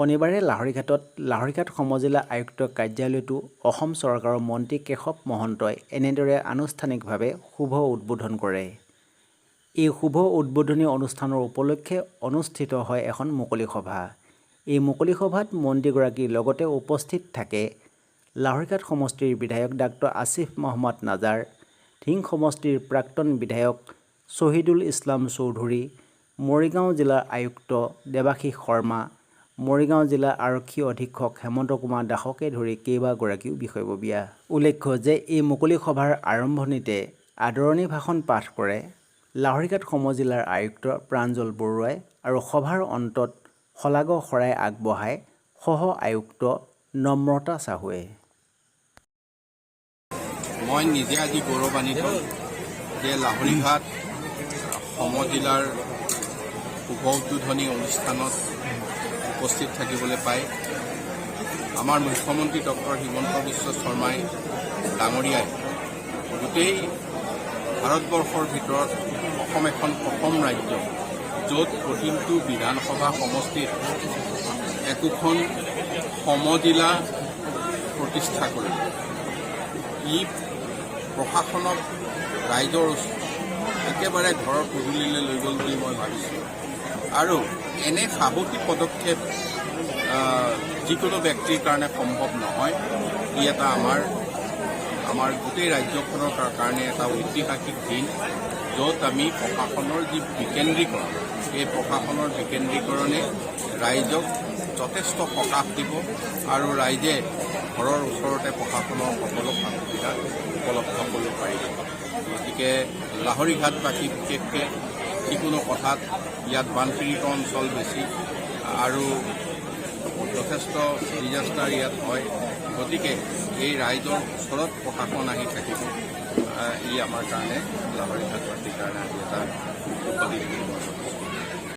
শনিবাৰে লাহৰীঘাট সমজিলা আয়ুক্ত কাৰ্যালয়টো অসম চৰকাৰৰ মন্ত্ৰী কেশৱ মহন্তই এনেদৰে আনুষ্ঠানিকভাৱে শুভ উদ্বোধন কৰে। এই শুভ উদ্বোধনী অনুষ্ঠানৰ উপলক্ষে অনুষ্ঠিত হয় এখন মুকলি সভা। এই মুকলি সভাত মন্ত্ৰীগৰাকীৰ লগতে উপস্থিত থাকে লাহৰীঘাট সমষ্টিৰ বিধায়ক ডাক্তৰ আসিফ মহম্মদ নাজাৰ, ধিং সমষ্টিৰ প্ৰাক্তন বিধায়ক শ্বহিদুল ইছলাম চৌধুৰী, মৰিগাঁও জিলাৰ আয়ুক্ত দেৱাশীষ শৰ্মা, মৰিগাঁও জিলা আৰক্ষী অধীক্ষক হেমন্ত কুমাৰ দাসকে ধৰি কেইবাগৰাকীও বিষয়ববীয়া। উল্লেখ্য যে এই মুকলি সভাৰ আৰম্ভণিতে আদৰণি ভাষণ পাঠ কৰে লাহৰীঘাট সমজিলাৰ আয়ুক্ত প্ৰাঞ্জল বৰুৱাই আৰু সভাৰ অন্তত শলাগ শৰাই আগবঢ়ায় সহ আয়ুক্ত নম্ৰতা চাহুৱে। মই নিজে আজি গৌৰৱান্বিত যে লাহৰীঘাট সমজিলাৰ শুভ উদ্বোধনী অনুষ্ঠানত উপস্থিত থাকিবলৈ পাই আমাৰ মুখ্যমন্ত্ৰী ডক্টৰ হিমন্ত বিশ্ব শৰ্মাই ডাঙৰীয়াই গোটেই ভাৰতবৰ্ষৰ ভিতৰত অসম এখন প্ৰথম ৰাজ্য য'ত প্ৰতিটো বিধানসভা সমষ্টিত একোখন সমজিলা প্ৰতিষ্ঠা কৰে। ই প্ৰশাসনক ৰাইজৰ একেবাৰে ঘৰৰ পদূলিলৈ লৈ গ'ল বুলি মই ভাবিছোঁ আৰু এনে সাহসী পদক্ষেপ যিকোনো ব্যক্তিৰ কাৰণে সম্ভৱ নহয়। ই এটা আমাৰ গোটেই ৰাজ্যখনৰ কাৰণে এটা ঐতিহাসিক দিন, য'ত আমি প্ৰশাসনৰ যি বিকেন্দ্ৰীকৰণ, এই প্ৰশাসনৰ বিকেন্দ্ৰীকৰণে ৰাইজক যথেষ্ট সকাহ দিব আৰু ৰাইজে ঘৰৰ ওচৰতে প্ৰশাসনৰ সকলো সা সুবিধা উপলব্ধ কৰিব পাৰিব। গতিকে লাহৰীঘাটবাসী বিশেষকৈ যিকোনো কথাত ইয়াত বানপীড়িত অঞ্চল বেছি আৰু যথেষ্ট ডিজাষ্টাৰ ইয়াত হয়। গতিকে এই ৰাইজৰ ওচৰত প্ৰশাসন আহি থাকিব, ই আমাৰ কাৰণে লাহৰীঘাট